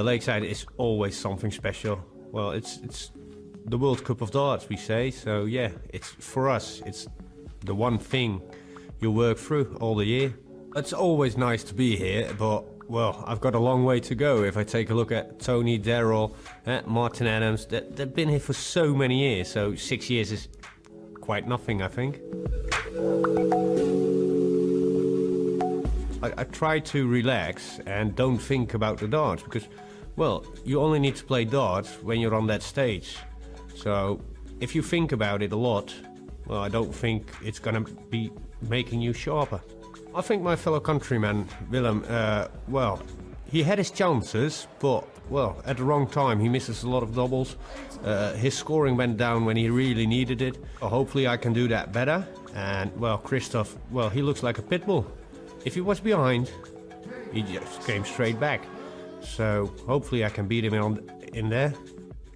Lakeside is always something special. Well, it's the World Cup of Darts, we say. So yeah, it's for us. It's the one thing you work through all the year. It's always nice to be here, but well, I've got a long way to go. If I take a look at Tony, Daryl, Martin Adams, they've been here for so many years. So 6 years is quite nothing, I think. I try to relax and don't think about the darts because, well, you only need to play darts when you're on that stage. So if you think about it a lot, well, I don't think it's gonna be making you sharper. I think my fellow countryman, Willem, well, he had his chances, but, well, at the wrong time. He misses a lot of doubles. His scoring went down when he really needed it. Hopefully I can do that better. And, well, Krzysztof, well, he looks like a pit bull. If he was behind, he just came straight back. So hopefully I can beat him in there.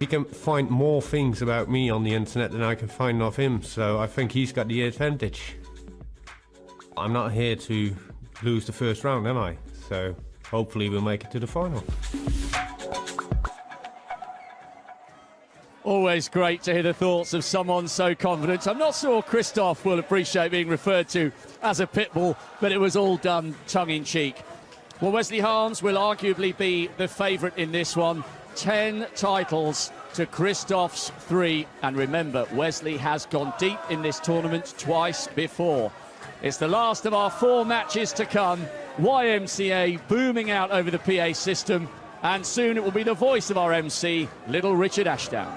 He can find more things about me on the internet than I can find of him, so I think he's got the advantage. I'm not here to lose the first round, am I? So hopefully we'll make it to the final. Always great to hear the thoughts of someone so confident. I'm not sure Krzysztof will appreciate being referred to as a pit bull, but it was all done tongue-in-cheek. Well, Wesley Harms will arguably be the favourite in this one. 10 titles to Krzysztof's 3. And remember, Wesley has gone deep in this tournament twice before. It's the last of our 4 matches to come. YMCA booming out over the PA system. And soon it will be the voice of our MC, Little Richard Ashdown.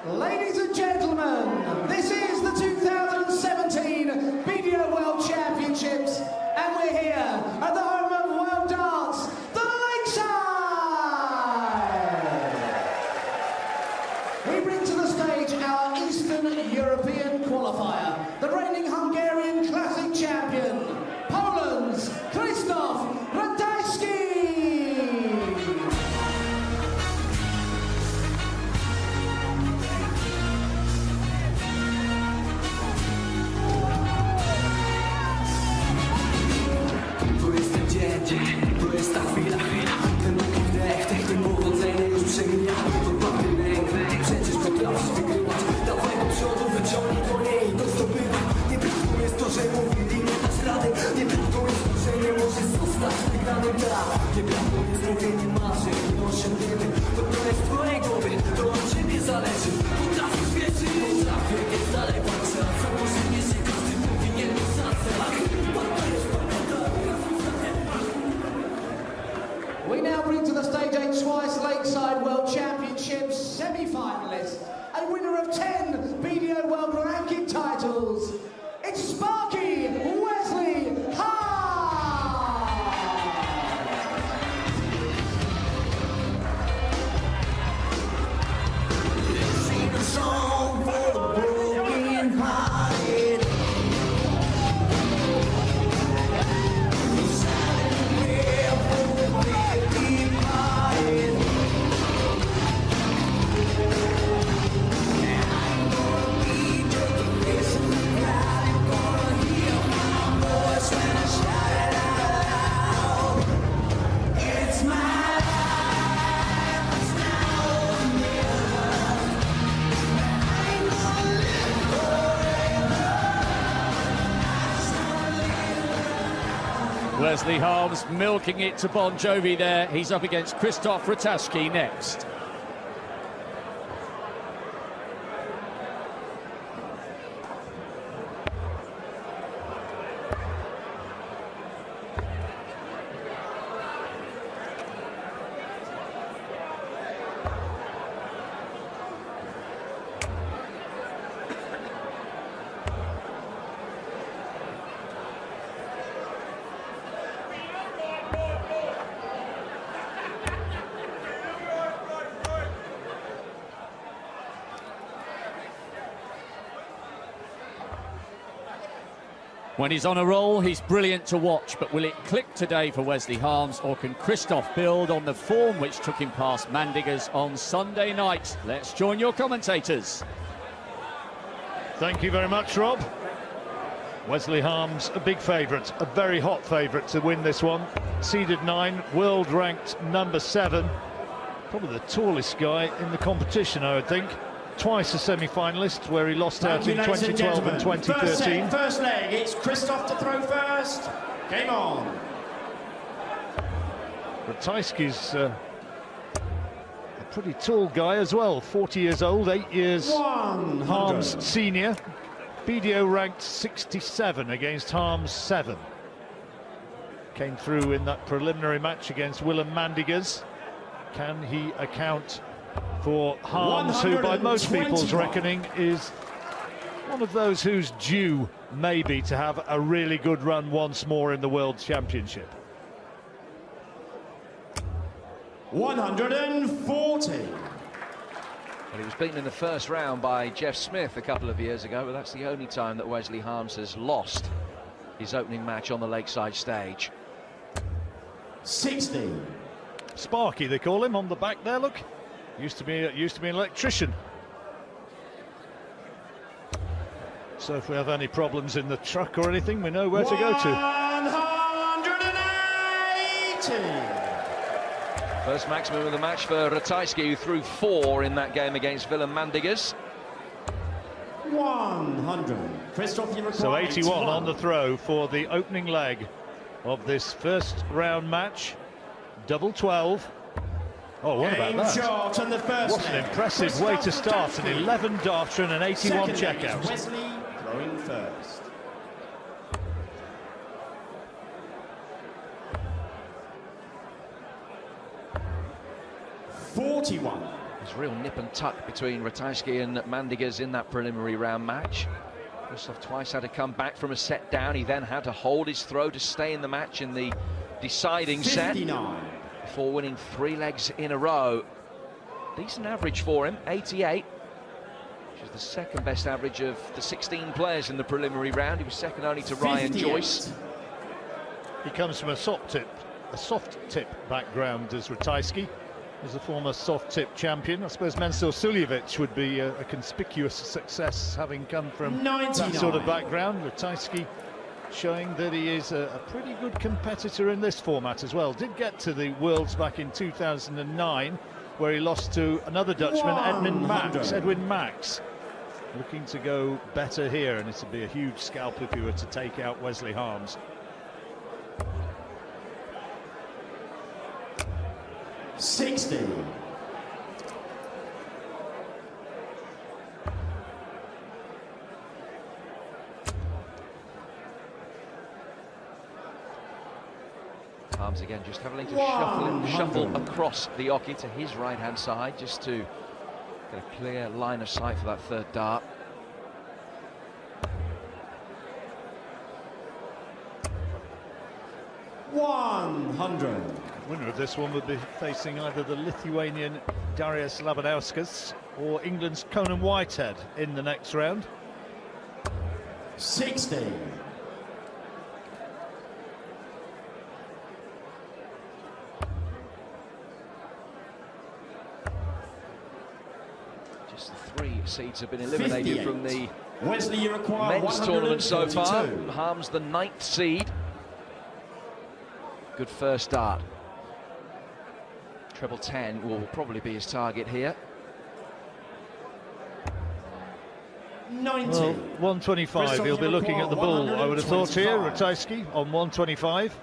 Ladies and gentlemen, this is the 2017 BDO World Championships, and we're here at the home of World Darts, the Lakeside. We bring to the stage our Eastern European qualifier, the reigning Hungarian Classic champion, Poland's Krzysztof Ratajski. To jest ta chwila, ten długi wdech, ten urodzenie już przemija. Dokładny lęk, przecież potrafisz wygrywać. Dawaj do przodu, wyciągnij to nie i to zdobywa. Nieprawdą jest to, że mówili nie dasz rady. Nieprawdą jest to, że nie możesz zostać wygranym. Nieprawdą jest mówienie marzeń i osiągniemy. To jest w twojej głowie, to od ciebie zależy. Potrafisz wierzyć, potrafię, jest dalej walczę. A założenie, że każdy powinien mieć szansę. We now bring to the stage a twice Lakeside World Championships semi-finalist, a winner of 10 BDO World Ranking titles. It's Sparky Wesley Sing a song for the broken hearted. Wesley Harms milking it to Bon Jovi there. He's up against Krzysztof Ratajski next. When he's on a roll, he's brilliant to watch, but will it click today for Wesley Harms, or can Krzysztof build on the form which took him past Mandiggers on Sunday night? Let's join your commentators. Thank you very much, Rob. Wesley Harms, a big favourite, a very hot favourite to win this one. Seeded 9, world ranked number 7. Probably the tallest guy in the competition, I would think. Twice a semi-finalist, where he lost out in 2012 and 2013. First leg, it's Krzysztof to throw first. Game on. Ratajski's a pretty tall guy as well, 40 years old, 8 years Harms senior. BDO ranked 67 against Harms 7. Came through in that preliminary match against Willem Mandigers. Can he account for Harms, who by most people's reckoning is one of those who's due maybe to have a really good run once more in the World Championship? 140. Well, he was beaten in the first round by Jeff Smith a couple of years ago, but that's the only time that Wesley Harms has lost his opening match on the Lakeside stage. 60. Sparky, they call him, on the back there, look. Used to be an electrician. So if we have any problems in the truck or anything, we know where to go to. 180. First maximum of the match for Ratajski, who threw 4 in that game against Willem Mandigers. 100. Krzysztof, you So 81 on the throw for the opening leg of this first round match. Double 12. Oh, what about that? Shot on the first What an impressive way to start. An 11 darter and an 81 checkout. Wesley throwing first. There's real nip and tuck between Ratajski and Mandigers in that preliminary round match. Krzysztof twice had to come back from a set down. He then had to hold his throw to stay in the match in the deciding 59. set before winning 3 legs in a row. Decent average for him, 88, which is the second best average of the 16 players in the preliminary round. He was second only to Ryan 58. Joyce. He comes from a soft tip background as Ratajski. As a former soft tip champion, I suppose Mensur Suljevic would be a conspicuous success, having come from 99. that sort of background. Ratajski showing that he is a pretty good competitor in this format as well. Did get to the Worlds back in 2009, where he lost to another Dutchman, Edwin Max. Looking to go better here, and it would be a huge scalp if he were to take out Wesley Harms. 60. Harms again just having to shuffle across the oche to his right-hand side just to get a clear line of sight for that third dart. Winner of this one would be facing either the Lithuanian Darius Labanauskas or England's Conan Whitehead in the next round. 60. Just the 3 seeds have been eliminated 58. from the Wesley, you require men's tournament so far. 142. Harms the 9th seed. Good first dart. Treble 10 will probably be his target here. 90. Well, 125, he'll be looking at the bull, I would have thought here. Ratajski on 125.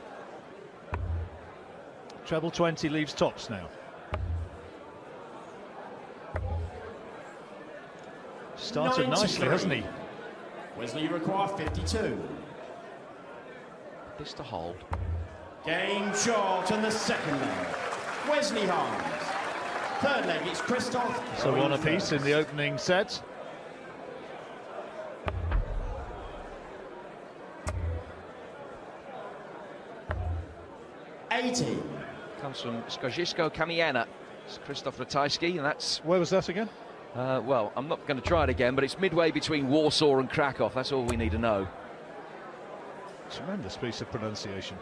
Treble 20 leaves tops now. Started nicely, hasn't he? Wesley, you require 52. This to hold. Game shot on the second leg. Wesley Harms. Third leg, it's Krzysztof. So one apiece in the opening set. Comes from Skozisko Kamiena. It's Krzysztof Ratajski, and that's... Where was that again? Well, I'm not going to try it again, but it's midway between Warsaw and Krakow. That's all we need to know. Tremendous piece of pronunciation.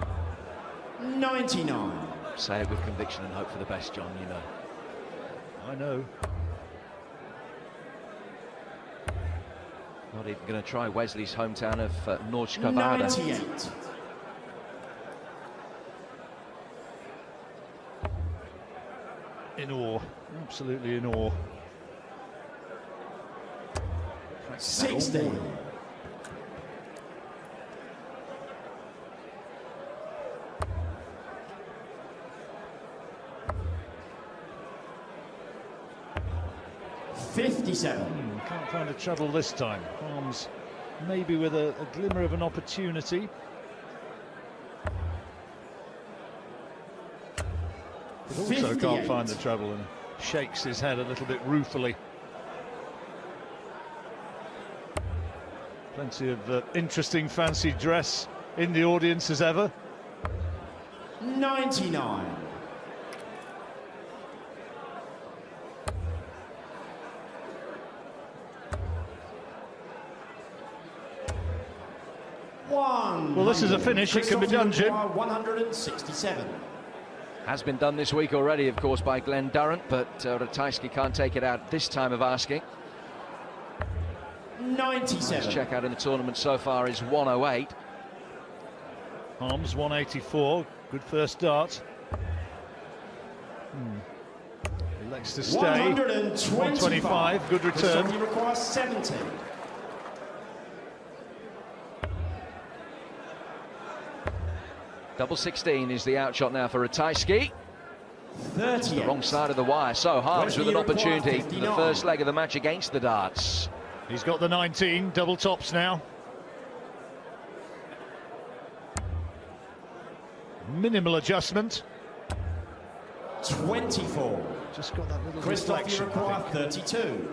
99. Say it with conviction and hope for the best, John, you know. I know. Not even going to try Wesley's hometown of Nordsjælland. 98. In awe, absolutely in awe. 60. Can't find a treble this time. Harms maybe with a glimmer of an opportunity. But also can't find the treble and shakes his head a little bit ruefully. Plenty of interesting fancy dress in the audience as ever. 99. Well, this is a finish. It can be done, Jim. 167. Has been done this week already, of course, by Glenn Durrant, but Ratajski can't take it out this time of asking. 97. His check out in the tournament so far is 108. Harms 184. Good first dart. Elects to stay. 125. Good return. He requires 70. Double 16 is the outshot now for Ratajski. 38. The wrong side of the wire, so Harms with an opportunity for the first leg of the match against the darts. He's got the 19, double tops now. Minimal adjustment. 24. Just got that little Krzysztof, deflection. you require 32.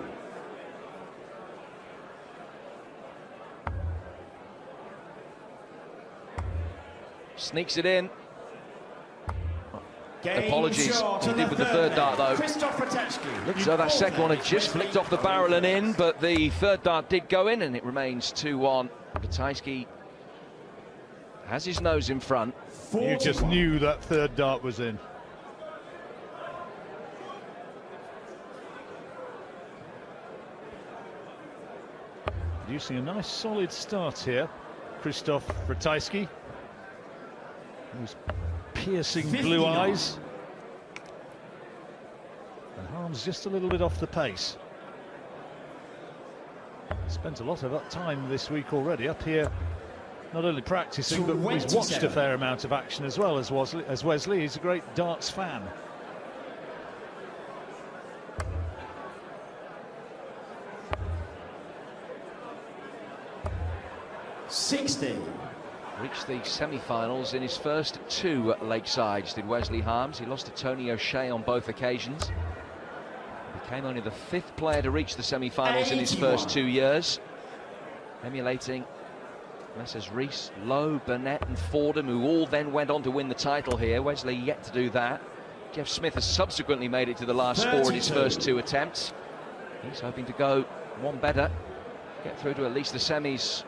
Sneaks it in. Game Apologies, he did with the third dart though. Krzysztof Ratajski. So that second one had just flicked off the barrel and in, but the third dart did go in, and it remains 2-1. Ratajski has his nose in front. 41. You just knew that third dart was in. Producing a nice solid start here, Krzysztof Ratajski. Those piercing blue eyes. And Harms just a little bit off the pace. Spent a lot of time this week already up here, not only practicing, but he's watched a fair amount of action as well as Wesley. He's a great darts fan. Reached the semi-finals in his first two Lakesides, did Wesley Harms. He lost to Tony O'Shea on both occasions. Became only the 5th player to reach the semi-finals in his first 2 years. Emulating Messrs Rees, Lowe, Burnett and Fordham, who all then went on to win the title here. Wesley yet to do that. Jeff Smith has subsequently made it to the last 4 in his first 2 attempts. He's hoping to go one better, get through to at least the semis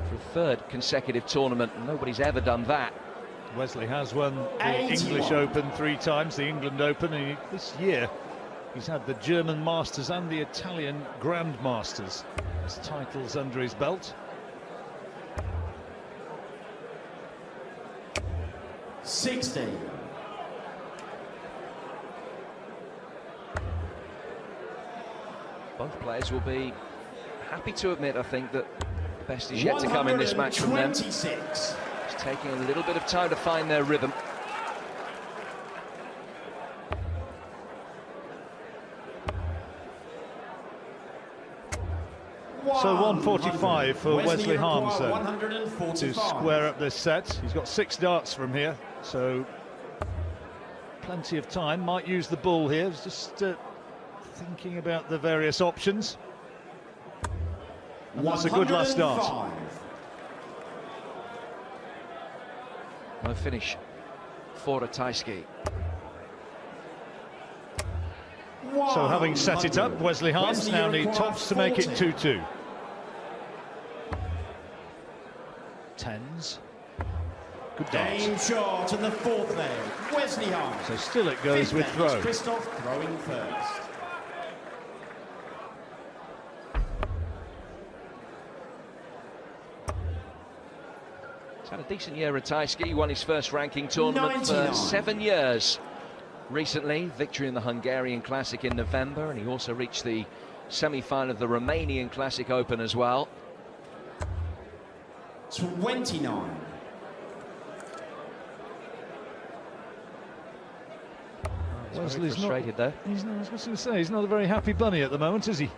for a 3rd consecutive tournament. Nobody's ever done that. Wesley has won the English Open 3 times, the England Open, and this year he's had the German Masters and the Italian Grand Masters as titles under his belt. 60. Both players will be happy to admit, I think, that the best is yet to come in this match from them. Just taking a little bit of time to find their rhythm. So 145 for Wesley Harms to 145. square up this set. He's got 6 darts from here, so plenty of time. Might use the bull here. Just thinking about the various options. And that's a good last dart. No finish for Ratajski. So having set it up, Wesley Harms now need tops to make it 2-2. 10s. Good dart. Game shot in the 4th leg. Wesley Harms. So still it goes with throw. Krzysztof throwing first. He's had a decent year, Ratajski. He won his first ranking tournament 99. for 7 years. Recently, victory in the Hungarian Classic in November, and he also reached the semi-final of the Romanian Classic Open as well. 29. Wesley's frustrated though. I was going to say, he's not a very happy bunny at the moment, is he?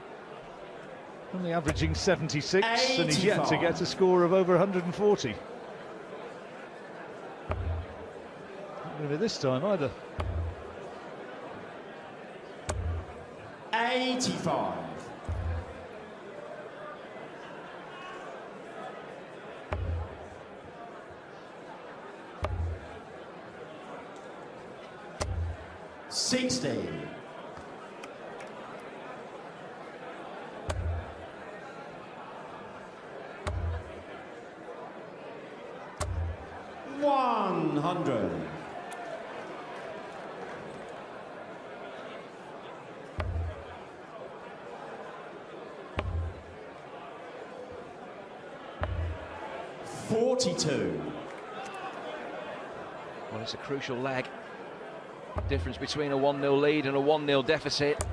Only averaging 76, and he's yet to get a score of over 140. Not going to be this time either. 85. $60. 100. 42. Well, it's a crucial leg. Difference between a 1-0 lead and a 1-0 deficit.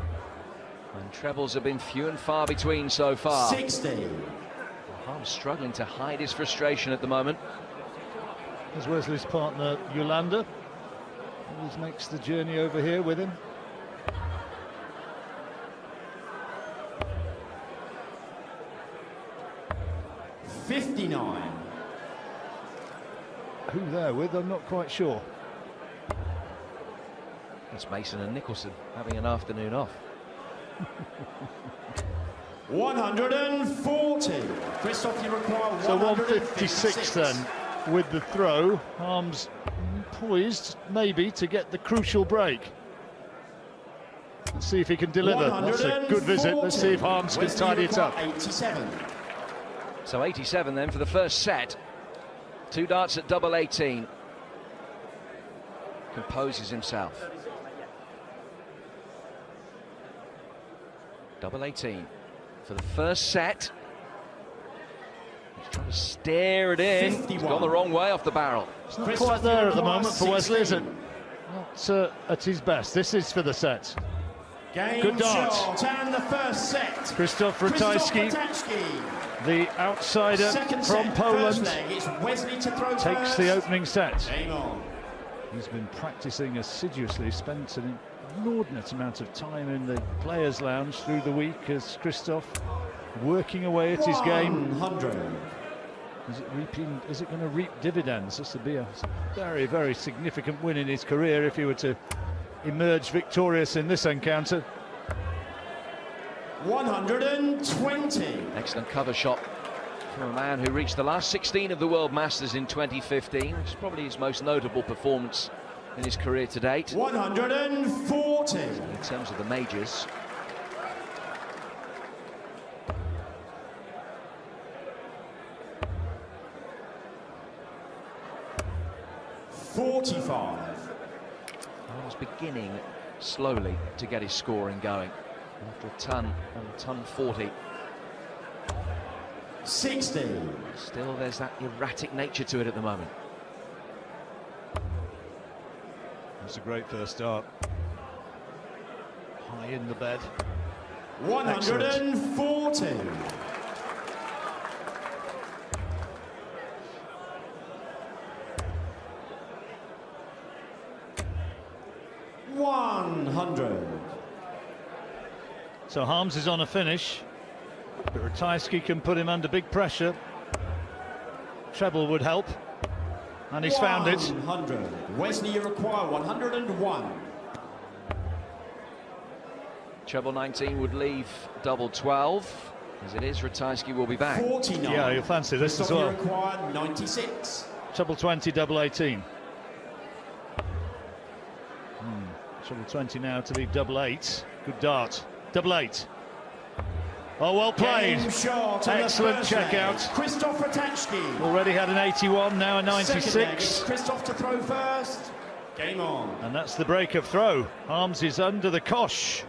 And trebles have been few and far between so far. 60. Harms struggling to hide his frustration at the moment. There's Wesley's partner, Yolanda. Always makes the journey over here with him. $59. Who they're with, I'm not quite sure. It's Mason and Nicholson having an afternoon off. 140. Krzysztof, you require So 156 then with the throw. Harms poised maybe to get the crucial break. Let's see if he can deliver. That's a good visit. Let's see if Harms can tidy it up. 87. So 87 then for the first set. 2 darts at double 18. Composes himself. Double 18 for the first set. He's trying to steer it in. 51. It's gone the wrong way off the barrel. It's not quite there at the moment for Wesley, is it? Not at his best. This is for the set. Game Good dart. shot and the first set. Krzysztof Ratajski, the outsider Second from set, Poland, first leg, it's Wesley to throw takes first. the opening set. Game on. He's been practicing assiduously, spent an inordinate amount of time in the players' lounge through the week as Krzysztof working away at his game. 100. Is it going to reap dividends? This would be a very, very significant win in his career if he were to emerge victorious in this encounter. 120. Excellent cover shot from a man who reached the last 16 of the World Masters in 2015, which is probably his most notable performance in his career to date. 140. In terms of the majors. $45. I was beginning slowly to get his scoring going after a ton 40. 60. Still, there's that erratic nature to it at the moment. That's a great first start. High in the bed. 140. $100. So Harms is on a finish, but Ratajski can put him under big pressure. Treble would help, and he's found it. 100. Wesley, you require 101. Treble 19 would leave double 12. As it is, Ratajski will be back. 49. Yeah, you'll fancy this as You well. require 96. Treble 20, double 18. Treble 20 now to leave double 8. Good dart. Double 8. Oh, well played. Game shot and Excellent the first checkout. leg. Krzysztof Ratajski. Already had an 81, now a Second leg, it's 96. Krzysztof to throw first. Game on. And that's the break of throw. Harms is under the cosh.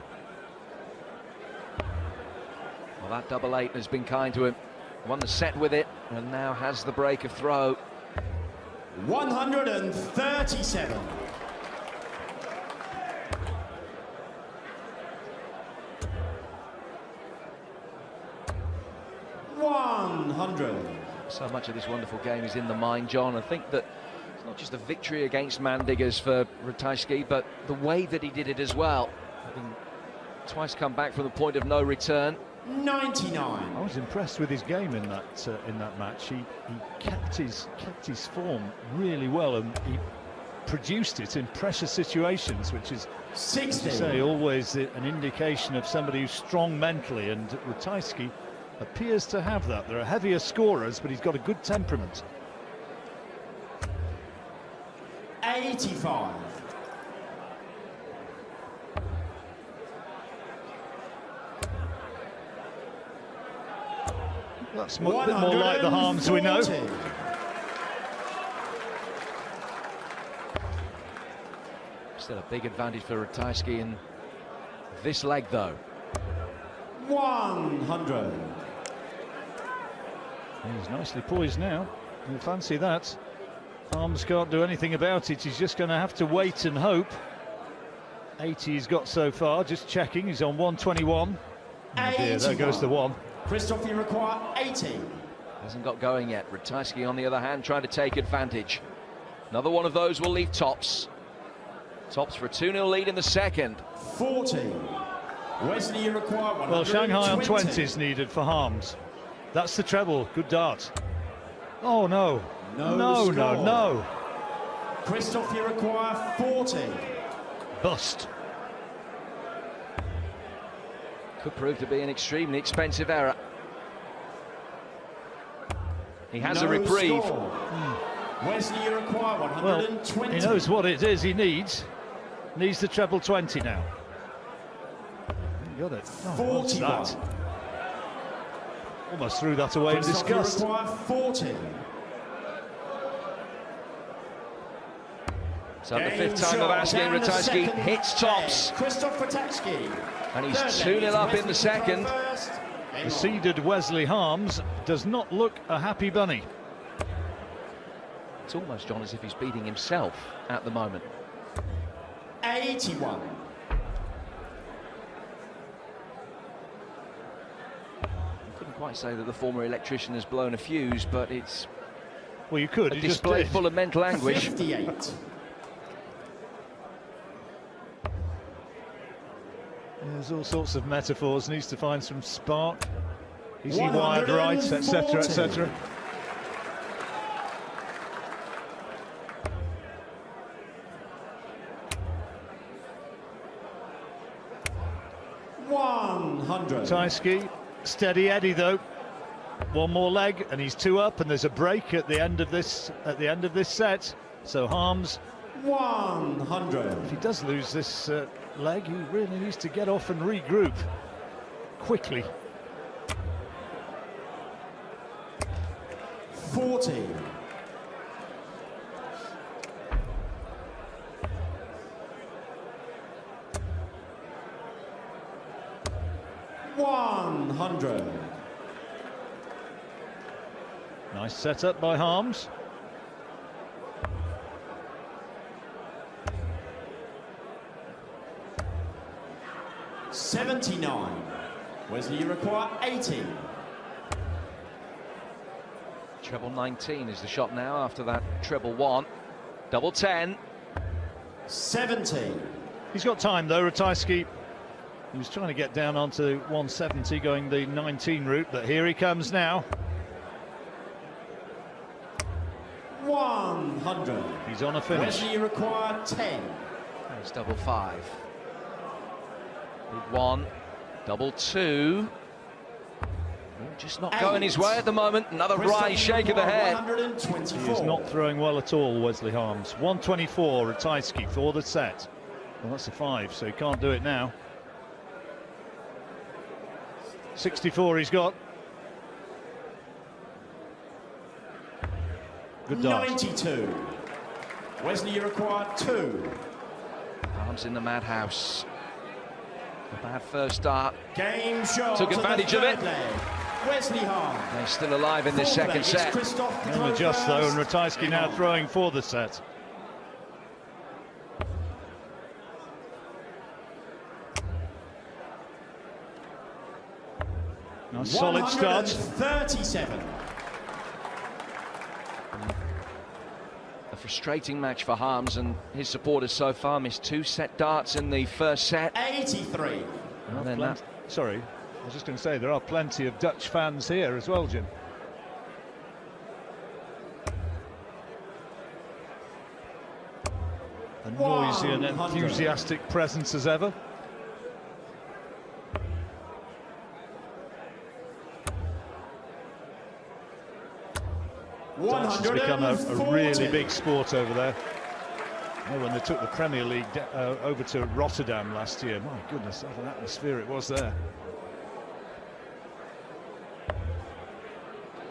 Well, that double 8 has been kind to him. Won the set with it, and now has the break of throw. 137. So much of this wonderful game is in the mind, John. I think that it's not just the victory against Mandiggers for Ratajski, but the way that he did it as well. Having twice come back from the point of no return. 99. I was impressed with his game in that match. He kept his form really well, and he produced it in pressure situations, which is, 60. as you say, always an indication of somebody who's strong mentally, and Ratajski appears to have that. There are heavier scorers, but he's got a good temperament. 85. That's a bit more like the Harms we know. Still a big advantage for Ratajski in this leg, though. 100. He's nicely poised now. You fancy that. Harms can't do anything about it. He's just going to have to wait and hope. 80 he's got so far. Just checking. He's on 121. Oh dear, there goes the one. Krzysztof, you require 80. Hasn't got going yet. Ratajski, on the other hand, trying to take advantage. Another one of those will leave tops. Tops for a 2-0 lead in the second. 40. Wesley, you require 120. Well, Shanghai on 20 is needed for Harms. That's the treble. Good dart. Oh, no. No. Krzysztof, you require 40. Bust. Could prove to be an extremely expensive error. He has a reprieve. Wesley, you require 120. Well, he knows what it is he needs. Needs the treble 20 now. He got it. 41. That? Almost threw that away in disgust. You require 40. So the fifth time of asking, Ratajski hits tops. Krzysztof Ratajski. And he's 2-0 up in the second. The seeded Wesley Harms does not look a happy bunny. It's almost, John, as if he's beating himself at the moment. 81. I couldn't quite say that the former electrician has blown a fuse, but it's Well, you could. a display full of mental anguish. 58. There's all sorts of metaphors. Needs to find some spark. Is he wired right, etc., etc. Ratajski, steady Eddie though. One more leg, and he's 2 up, and there's a break at the end of this set. So Harms, 100. if he does lose this leg, he really needs to get off and regroup quickly. 40. $100. Nice setup by Harms. $79. Wesley, you require 80. Treble 19 is the shot now after that treble 1. Double 10. 70. He's got time though, Ratajski. He was trying to get down onto 170 going the 19 route, but here he comes now. 100. He's on a finish. Wesley, you require 10. There's double 5. Big 1. Double 2. Just not going his way at the moment. Another right shake of the head. He is not throwing well at all, Wesley Harms. 124, Ratajski for the set. Well, that's a 5, so he can't do it now. 64 he's got. Good dart. 92. Wesley, you require 2. Harms in the madhouse. A bad first start. Game shot. Took advantage of it. Wesley Harms. They're still alive in this second set. And adjust though, and Ratajski now throwing for the set. Nice solid start. 37. A frustrating match for Harms, and his supporters so far missed 2 set darts in the first set. 83. And then Sorry, I was just going to say, there are plenty of Dutch fans here as well, Jim. A noisy and enthusiastic presence as ever. Darts has become a really big sport over there. You know, when they took the Premier League over to Rotterdam last year, my goodness, what an atmosphere it was there.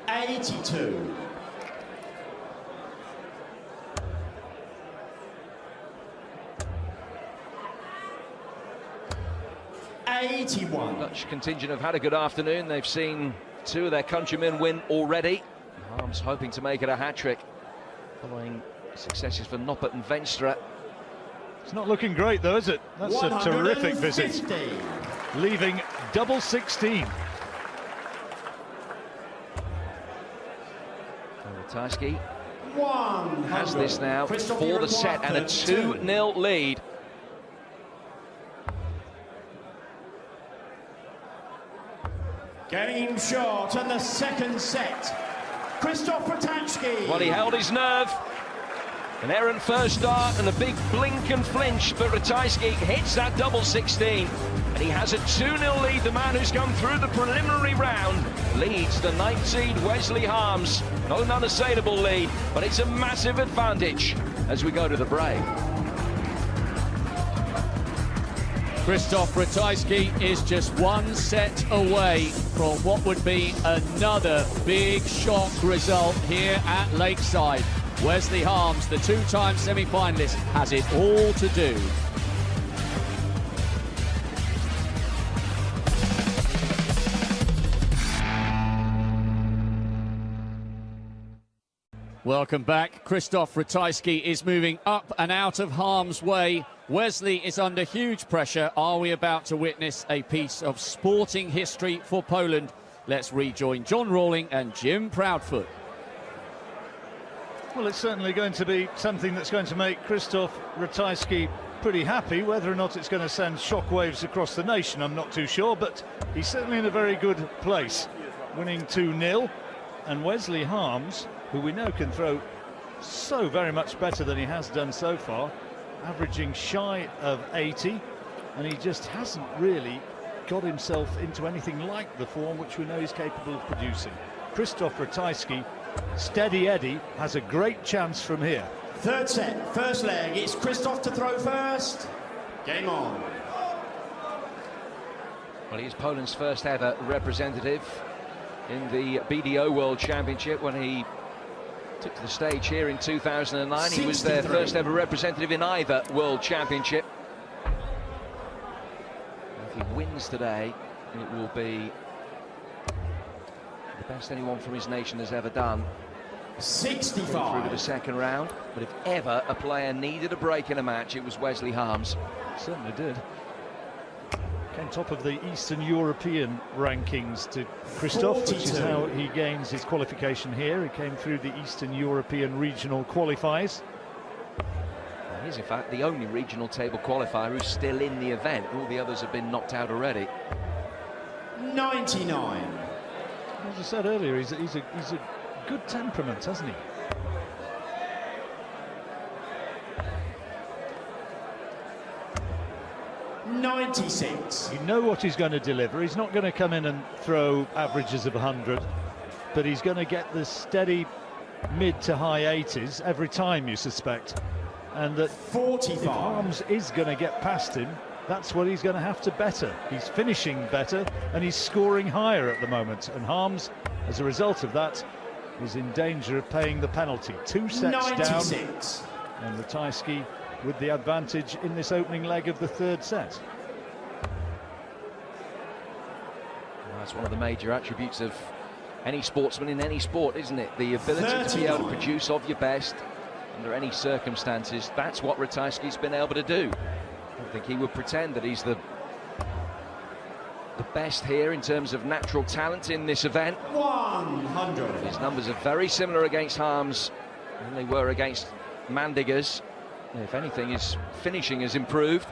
82. Dutch contingent have had a good afternoon. They've seen 2 of their countrymen win already. Harms hoping to make it a hat-trick following successes for Noppert and Venstra. It's not looking great though, is it? That's a terrific visit. Leaving double 16. Ratajski has this now for the set and a 2-0 lead. Game short and the second set. Krzysztof Ratajski. Well, he held his nerve. An errant first dart and a big blink and flinch, but Ratajski hits that double 16. And he has a 2-0 lead. The man who's gone through the preliminary round leads the 9th seed Wesley Harms. Not an unassailable lead, but it's a massive advantage as we go to the break. Krzysztof Ratajski is just 1 set away from what would be another big shock result here at Lakeside. Wesley Harms, the 2-time semi-finalist, has it all to do. Welcome back. Krzysztof Ratajski is moving up and out of harm's way. Wesley is under huge pressure. Are we about to witness a piece of sporting history for Poland? Let's rejoin John Rawling and Jim Proudfoot. Well, it's certainly going to be something that's going to make Krzysztof Ratajski pretty happy. Whether or not it's going to send shockwaves across the nation, I'm not too sure, but he's certainly in a very good place, winning 2-0. And Wesley Harms, who we know can throw so very much better than he has done so far, averaging shy of 80, and he just hasn't really got himself into anything like the form which we know he's capable of producing. Krzysztof Ratajski, steady Eddie, has a great chance from here. Third set, first leg, it's Krzysztof to throw first. Game on. Well, he's Poland's first ever representative in the BDO World Championship when he took to the stage here in 2009. 63. He was their first ever representative in either World Championship. If he wins today, it will be the best anyone from his nation has ever done. 65. Through to the second round. But if ever a player needed a break in a match, it was Wesley Harms. Certainly did. Came top of the Eastern European rankings to Krzysztof, 42. Which is how he gains his qualification here. He came through the Eastern European regional qualifiers. Well, he's in fact the only regional table qualifier who's still in the event. All the others have been knocked out already. 99. As I said earlier, he's a good temperament, hasn't he? .96. You know what he's going to deliver. He's not going to come in and throw averages of 100, but he's going to get the steady mid to high 80s every time, you suspect. And that 45. If Harms is going to get past him, that's what he's going to have to better. He's finishing better and he's scoring higher at the moment. And Harms, as a result of that, is in danger of paying the penalty. 2 sets 96. Down. And Ratajski with the advantage in this opening leg of the third set. That's one of the major attributes of any sportsman in any sport, isn't it? The ability to be able to produce of your best under any circumstances. That's what Ratajski's been able to do. I don't think he would pretend that he's the best here in terms of natural talent in this event. 100. His numbers are very similar against Harms than they were against Mandigers. If anything, his finishing has improved.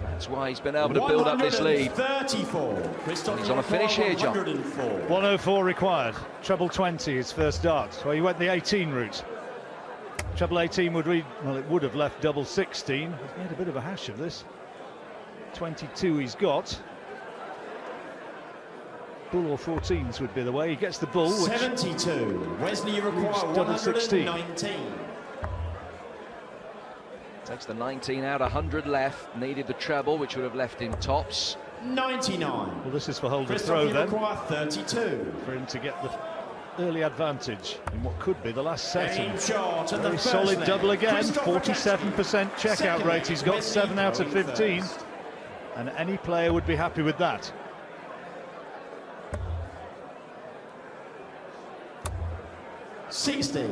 That's why he's been able to build up this lead. 34. And he's on a finish here, John. 104 required. Treble 20 his first dart. Well, he went the 18 route. Treble 18 would read, well, it would have left double 16. He's made a bit of a hash of this. 22 he's got. Bull or 14s would be the way. He gets the bull, which 72. Wesley, you require double 16. 119. Takes the 19 out, 100 left. Needed the treble, which would have left him tops. 99. Well, this is for hold and Krzysztof, throw you then, require 32. for him to get the early advantage in what could be the last set. Game shot at the Very first solid leg. double again. Krzysztof 47% checkout Second rate. He's got Wesley 7 out of going 15, first. and any player would be happy with that. 60.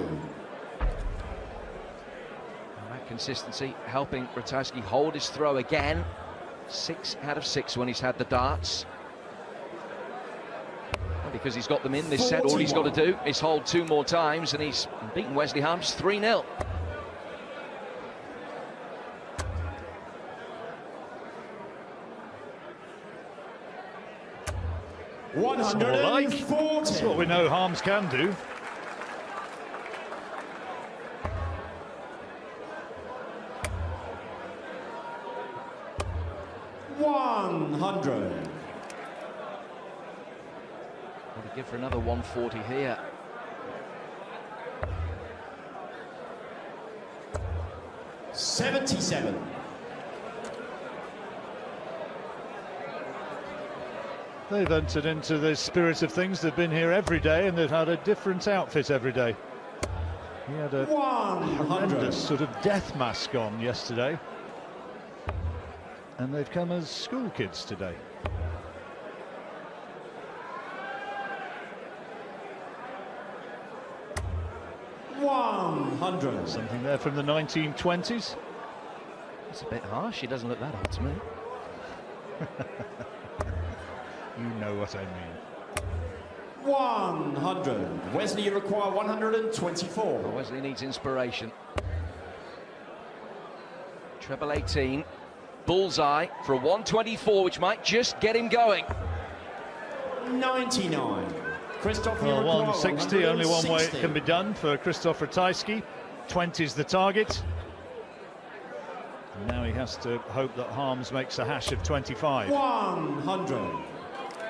That consistency helping Ratajski hold his throw again. 6 out of 6 when he's had the darts. Well, because he's got them in this set, all he's got to do is hold 2 more times, and he's beaten Wesley Harms 3-0. That's more like. That's what we know Harms can do. What do you give for another 140 here? $77. They've entered into the spirit of things. They've been here every day, and they've had a different outfit every day. He had a horrendous sort of death mask on yesterday, and they've come as school kids today. Something there from the 1920s. It's a bit harsh. He doesn't look that old to me. You know what I mean. 100. Wesley, you require 124. Well, Wesley needs inspiration. Treble 18. Bullseye for a 124, which might just get him going. 99. Krzysztof, you Well, require 160, only one way it 160. can be done for Krzysztof Ratajski. 20 is the target. And now he has to hope that Harms makes a hash of 25. 100.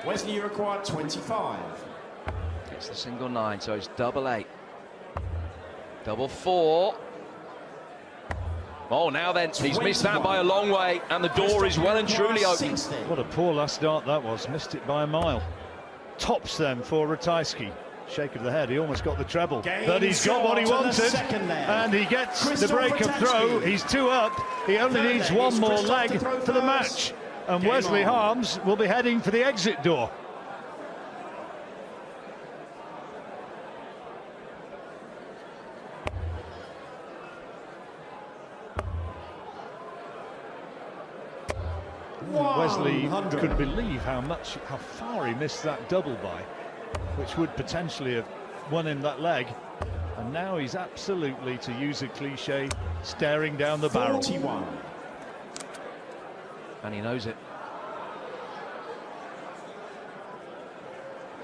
Wesley, you require 25. It's the single 9, so it's double 8. Double 4. Oh, now then, he's missed that by a long way, and the door is well and truly open. What a poor last dart that was. Missed it by a mile. Tops then for Ratajski. Shake of the head, he almost got the treble. But he's got what he wanted, and he gets the break of throw. He's 2 up. He only needs one more leg for the match. And Wesley Harms will be heading for the exit door. Wesley could believe how far he missed that double by, which would potentially have won him that leg. And now he's absolutely, to use a cliche, staring down the barrel. 41. And he knows it.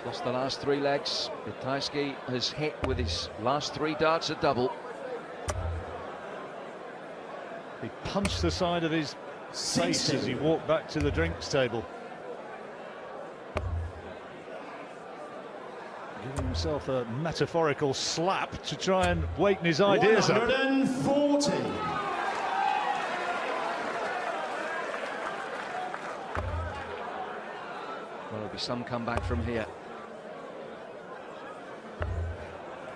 Lost the last 3 legs. Ratajski has hit with his last 3 darts a double. He punched the side of his face as he walked back to the drinks table, giving himself a metaphorical slap to try and waken his ideas up. 140. Well, there'll be some comeback from here.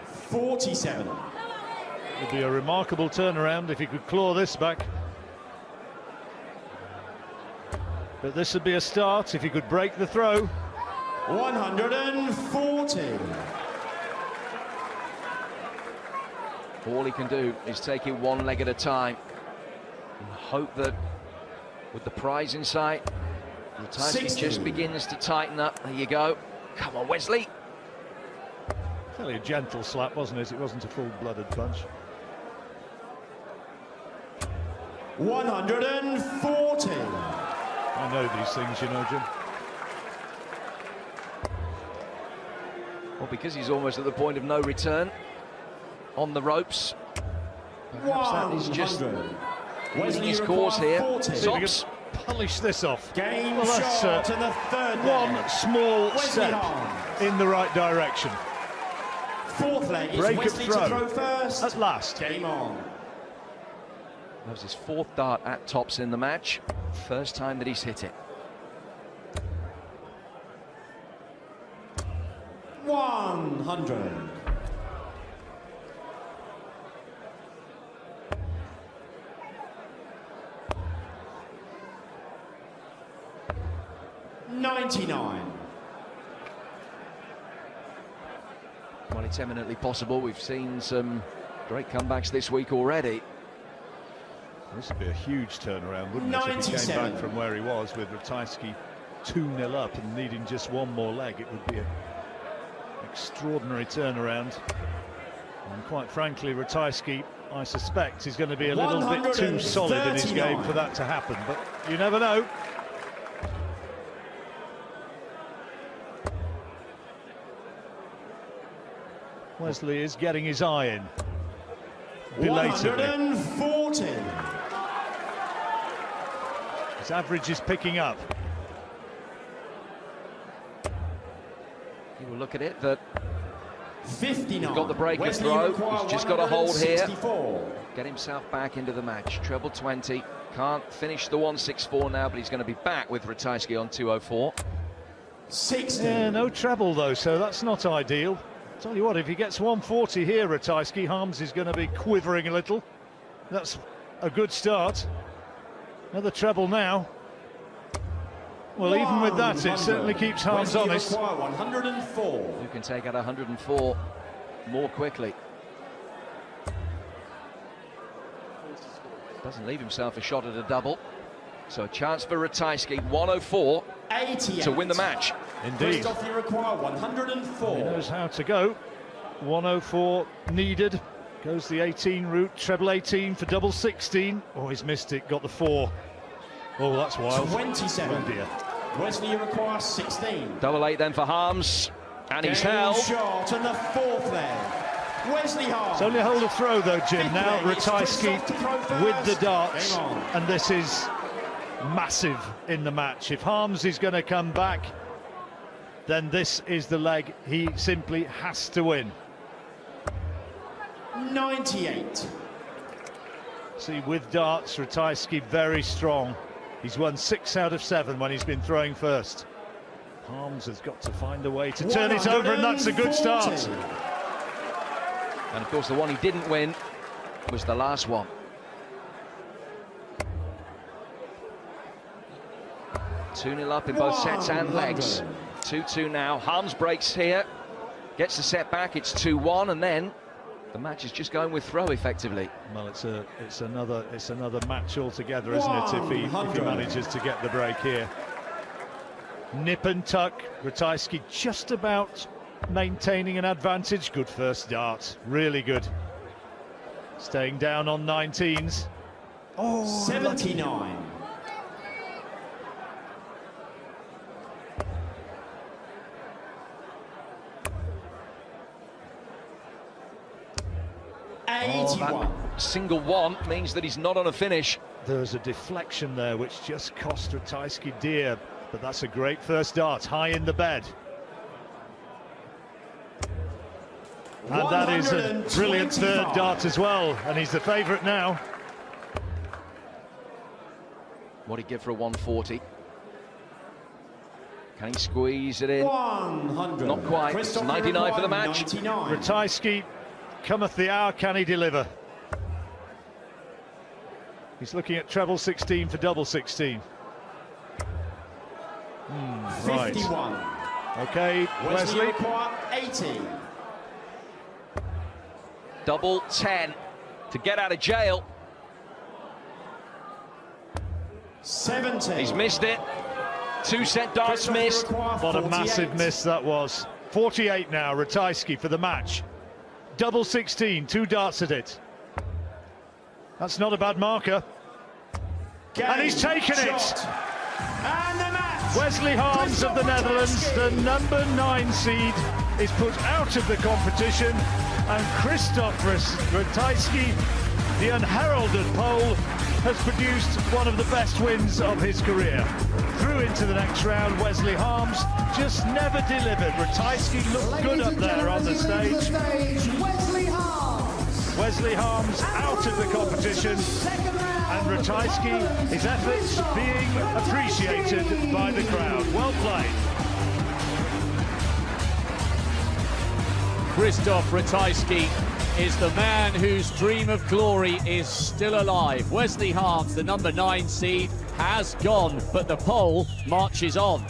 47. It would be a remarkable turnaround if he could claw this back. But this would be a start if he could break the throw. 140. All he can do is take it one leg at a time and hope that with the prize in sight, Ratajski just begins to tighten up. There you go. Come on, Wesley. Fairly a gentle slap, wasn't it? It wasn't a full-blooded punch. 140. I know these things, you know, Jim. Well, because he's almost at the point of no return on the ropes. Perhaps that is just winning his cause here. Tops. Polish this off. Game well, that's shot to the third one leg. small Wesley step Harms. in the right direction. Fourth leg is Break Wesley of to throw first. At last. Game on. That was his fourth dart at tops in the match. First time that he's hit it. 100. $99. Well, it's eminently possible. We've seen some great comebacks this week already. This would be a huge turnaround, wouldn't it, if he came back from where he was with Ratajski 2-0 up and needing just one more leg. It would be an extraordinary turnaround. And quite frankly, Ratajski, I suspect, is going to be a little bit too solid in his game for that to happen. But you never know. Wesley is getting his eye in. Belatedly. 140. His average is picking up. You will look at it that 59. he's got the break and Wesley throw. require He's just got to hold here. 164. Get himself back into the match. Treble 20. Can't finish the 164 now, but he's going to be back with Ratajski on 204. 60. Yeah, no treble though, so that's not ideal. Tell you what, if he gets 140 here, Ratajski, Harms is going to be quivering a little. That's a good start. Another treble now. Well, even with that, it certainly keeps Harms honest. 104. You can take out 104 more quickly. Doesn't leave himself a shot at a double. So a chance for Ratajski, 104 to win the match. Indeed. Krzysztof, you require 104. He knows how to go. 104 needed. Goes the 18 route, treble 18 for double 16. Oh, he's missed it, got the 4. Oh, that's wild. 27. Oh dear. Wesley, you require 16. Double 8 then for Harms, and he's held. Shot and the fourth leg. Wesley Harms. It's only a hold of throw though, Jim. Fifth Now leg, it's Ratajski Krzysztof to throw first. with the darts, Game on. and this is massive in the match. If Harms is going to come back, then this is the leg he simply has to win. 98. See, with darts, Ratajski very strong. He's won 6 out of 7 when he's been throwing first. Harms has got to find a way to turn it over, and that's a good start. 140. And of course the one he didn't win was the last one. Two-nil up in both sets and legs. 2-2 now. Harms breaks here, gets the set back. It's 2-1, and then the match is just going with throw effectively. Well, it's another match altogether, isn't it? If he manages to get the break here. Nip and tuck. Ratajski just about maintaining an advantage. Good first dart, really good. Staying down on 19s. Oh, 79. Oh, that single one means that he's not on a finish. There's a deflection there which just cost Ratajski dear, but that's a great first dart, high in the bed. And that is a brilliant third dart as well, and he's the favourite now. What'd he give for a 140? Can he squeeze it in? 100. Not quite. It's 99 for the match. 99. Ratajski, cometh the hour, can he deliver? He's looking at treble 16 for double 16. Right. 51. Okay, Wesley. require 80. Double 10 to get out of jail. 70. He's missed it. 2-set darts missed. What a massive miss that was. 48 now, Ratajski for the match. Double 16, 2 darts at it. That's not a bad marker. And he's taken it. And the match. Wesley Harms of the Netherlands, the number 9 seed, is put out of the competition, and Krzysztof Ratajski, the unheralded Pole, has produced one of the best wins of his career. Through into the next round, Wesley Harms just never delivered. Ratajski looked good up there on the stage. Wesley Harms out of the competition, and Ratajski, his efforts being appreciated by the crowd. Well played. Krzysztof Ratajski is the man whose dream of glory is still alive. Wesley Harms, the number 9 seed, has gone, but the Pole marches on.